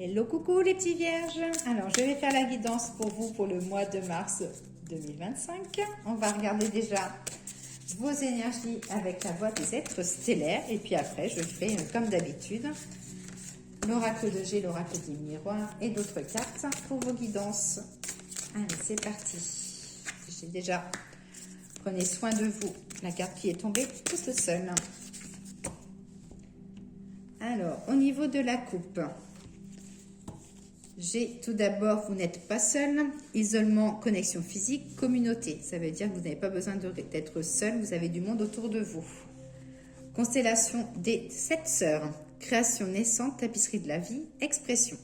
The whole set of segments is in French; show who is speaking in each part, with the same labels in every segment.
Speaker 1: Hello, coucou les petits vierges. Alors, je vais faire la guidance pour vous pour le mois de mars 2025. On va regarder déjà vos énergies avec la voie des êtres stellaires. Et puis après, je fais comme d'habitude l'oracle de G, l'oracle du miroir et d'autres cartes pour vos guidances. Allez, c'est parti. J'ai déjà, prenez soin de vous. La carte qui est tombée toute seule. Alors, au niveau de la coupe, j'ai tout d'abord, vous n'êtes pas seul. Isolement, connexion physique, communauté. Ça veut dire que vous n'avez pas besoin d'être seul, vous avez du monde autour de vous. Constellation des 7 sœurs. Création naissante, tapisserie de la vie, expression.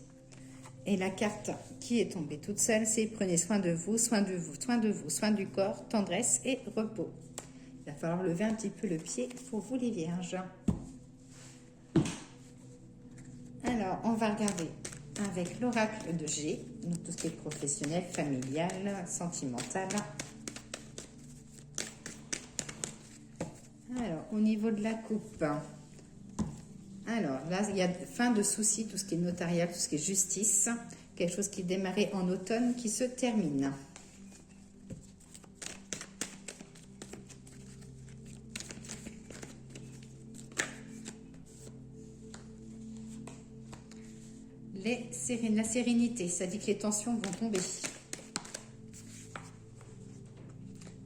Speaker 1: Et la carte qui est tombée toute seule, c'est prenez soin de vous, soin de vous, soin de vous, soin du corps, tendresse et repos. Il va falloir lever un petit peu le pied pour vous les vierges. Alors, on va regarder avec l'oracle de G, donc tout ce qui est professionnel, familial, sentimental. Alors, au niveau de la coupe, alors là, il y a fin de soucis, tout ce qui est notarial, tout ce qui est justice, quelque chose qui démarrait en automne, qui se termine. La sérénité, ça dit que les tensions vont tomber.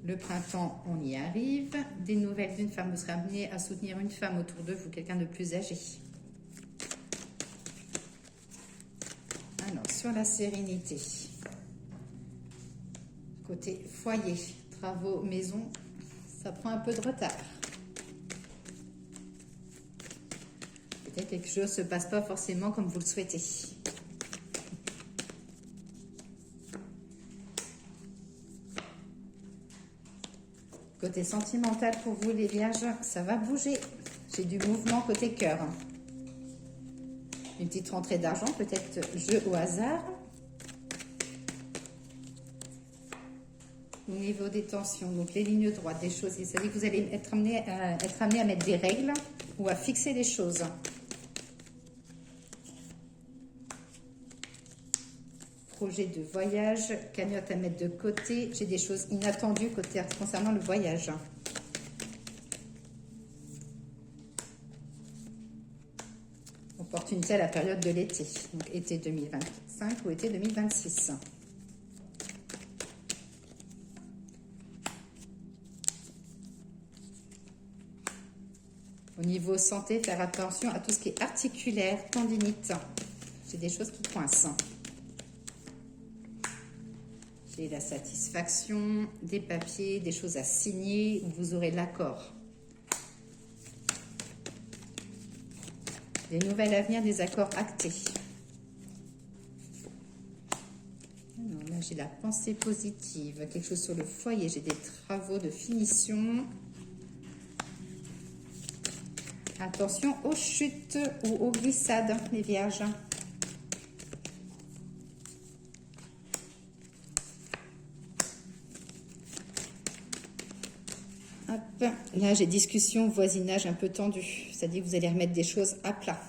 Speaker 1: Le printemps, on y arrive. Des nouvelles d'une femme, vous serez amené à soutenir une femme autour de vous, quelqu'un de plus âgé. Alors, sur la sérénité, côté foyer, travaux, maison, ça prend un peu de retard. Peut-être quelque chose ne se passe pas forcément comme vous le souhaitez. Côté sentimental pour vous les vierges, ça va bouger. J'ai du mouvement côté cœur. Une petite rentrée d'argent, peut-être jeu au hasard. Au niveau des tensions, donc les lignes droites, des choses, ça dit que vous allez être amené à mettre des règles ou à fixer des choses. Projet de voyage, cagnotte à mettre de côté. J'ai des choses inattendues concernant le voyage. Opportunité à la période de l'été, donc été 2025 ou été 2026. Au niveau santé, faire attention à tout ce qui est articulaire, tendinite. J'ai des choses qui coincent. J'ai la satisfaction, des papiers, des choses à signer, où vous aurez l'accord. Des nouvelles à venir, des accords actés. Alors là, j'ai la pensée positive, quelque chose sur le foyer, j'ai des travaux de finition. Attention aux chutes ou aux glissades, les vierges. Hop. Là, j'ai discussion, voisinage un peu tendu. C'est-à-dire que vous allez remettre des choses à plat.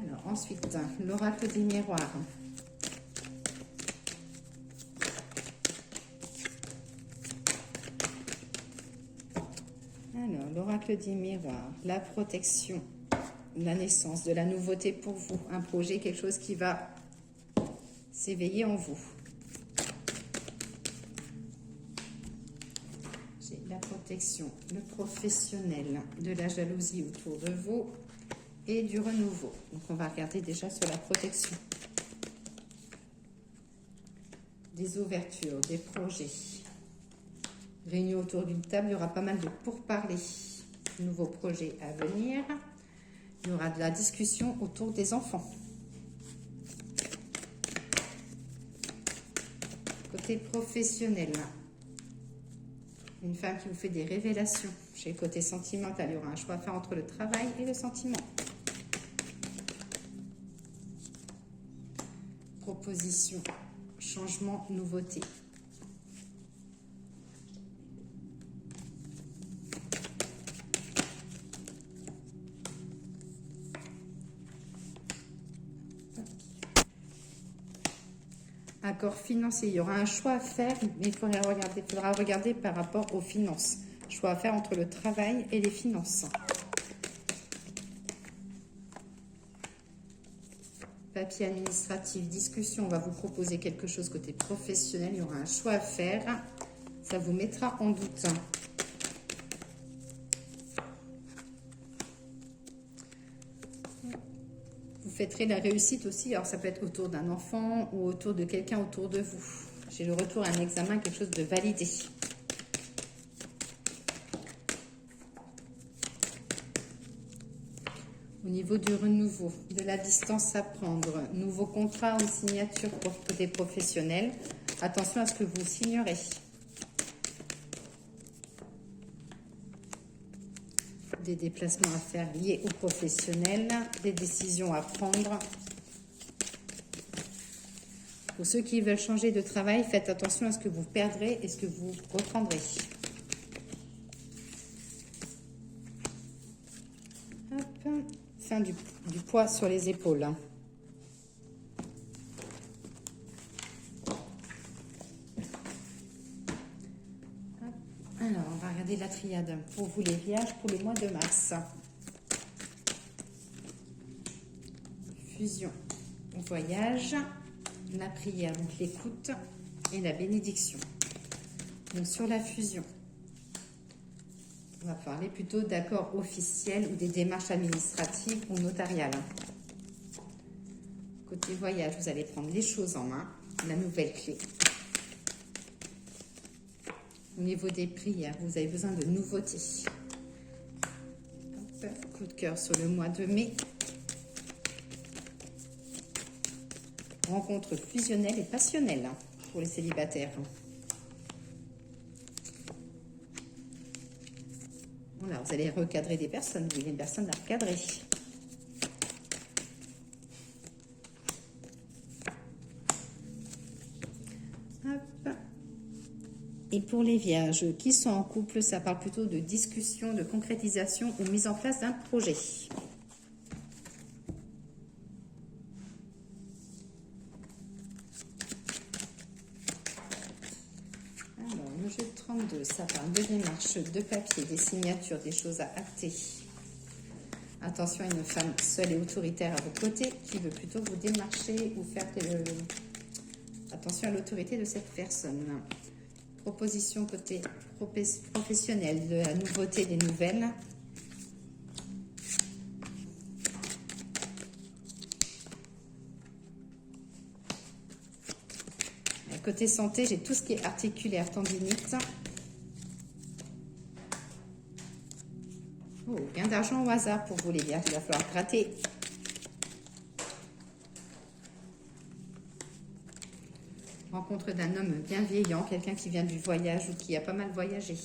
Speaker 1: Alors, ensuite, l'oracle des miroirs. Alors, l'oracle des miroirs, la protection, la naissance, de la nouveauté pour vous, un projet, quelque chose qui va s'éveiller en vous. J'ai la protection, le professionnel, de la jalousie autour de vous et du renouveau. Donc, on va regarder déjà sur la protection. Des ouvertures, des projets. Réunion autour d'une table, il y aura pas mal de pourparlers. Nouveaux projets à venir. Il y aura de la discussion autour des enfants. Côté professionnel, une femme qui vous fait des révélations. Chez le côté sentimental, il y aura un choix à faire entre le travail et le sentiment. Proposition, changement, nouveauté. Accord financier, il y aura un choix à faire, mais il faudra regarder par rapport aux finances. Choix à faire entre le travail et les finances. Papier administratif, discussion, on va vous proposer quelque chose côté professionnel, il y aura un choix à faire. Ça vous mettra en doute. Vous fêterez la réussite aussi, alors ça peut être autour d'un enfant ou autour de quelqu'un autour de vous. J'ai le retour à un examen, quelque chose de validé. Au niveau du renouveau, de la distance à prendre, nouveau contrat ou signature pour côté professionnel, attention à ce que vous signerez. Des déplacements à faire liés au professionnel, des décisions à prendre. Pour ceux qui veulent changer de travail, faites attention à ce que vous perdrez et ce que vous reprendrez. Hop. Fin du poids sur les épaules. Alors, on va regarder la triade pour vous les vierges pour le mois de mars. Fusion, voyage, la prière, donc l'écoute et la bénédiction. Donc sur la fusion, on va parler plutôt d'accords officiels ou des démarches administratives ou notariales. Côté voyage, vous allez prendre les choses en main, la nouvelle clé. Au niveau des prières, vous avez besoin de nouveautés. Hop, coup de cœur sur le mois de mai. Rencontre fusionnelle et passionnelle pour les célibataires. Voilà, vous allez recadrer des personnes. Vous avez une personne à recadrer. Hop. Et pour les vierges qui sont en couple, ça parle plutôt de discussion, de concrétisation ou mise en place d'un projet. Alors, le jeu de 32, ça parle de démarches, de papier, des signatures, des choses à acter. Attention à une femme seule et autoritaire à vos côtés qui veut plutôt vous démarcher ou faire... Attention à l'autorité de cette personne. Proposition côté professionnel, de la nouveauté, des nouvelles. Et côté santé, j'ai tout ce qui est articulaire, tendinite. Oh, gain d'argent au hasard pour vous les vierges, il va falloir gratter. Rencontre d'un homme bienveillant, quelqu'un qui vient du voyage ou qui a pas mal voyagé.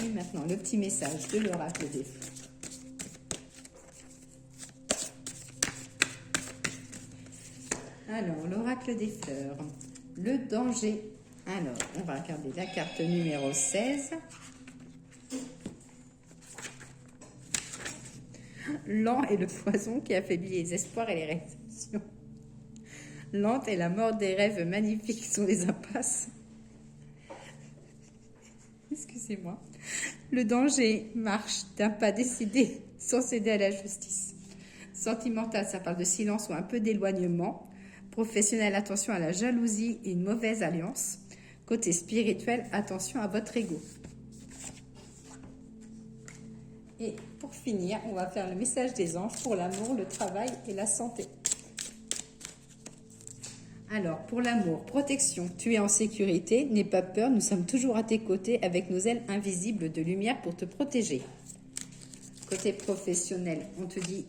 Speaker 1: Et maintenant, le petit message de l'oracle des feux. Alors, l'oracle des fleurs, le danger. Alors, on va regarder la carte numéro 16. Lent est le poison qui affaiblit les espoirs et les réalisations. Lente est la mort des rêves magnifiques sur les impasses. Excusez-moi. Le danger marche d'un pas décidé sans céder à la justice. Sentimental, ça parle de silence ou un peu d'éloignement. Professionnel, attention à la jalousie et une mauvaise alliance. Côté spirituel, attention à votre ego. Et pour finir, on va faire le message des anges pour l'amour, le travail et la santé. Alors, pour l'amour, protection, tu es en sécurité, n'aie pas peur, nous sommes toujours à tes côtés avec nos ailes invisibles de lumière pour te protéger. Côté professionnel, on te dit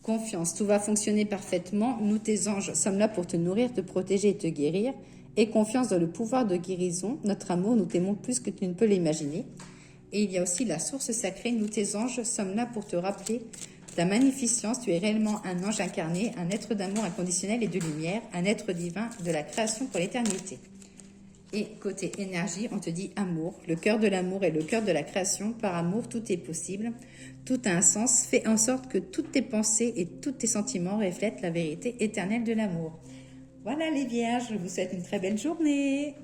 Speaker 1: confiance, tout va fonctionner parfaitement, nous tes anges sommes là pour te nourrir, te protéger et te guérir. Et confiance dans le pouvoir de guérison, notre amour, nous t'aimons plus que tu ne peux l'imaginer. Et il y a aussi la source sacrée, nous tes anges sommes là pour te rappeler ta magnificence, tu es réellement un ange incarné, un être d'amour inconditionnel et de lumière, un être divin de la création pour l'éternité. Et côté énergie, on te dit amour. Le cœur de l'amour est le cœur de la création. Par amour, tout est possible. Tout a un sens. Fais en sorte que toutes tes pensées et tous tes sentiments reflètent la vérité éternelle de l'amour. Voilà les vierges, je vous souhaite une très belle journée.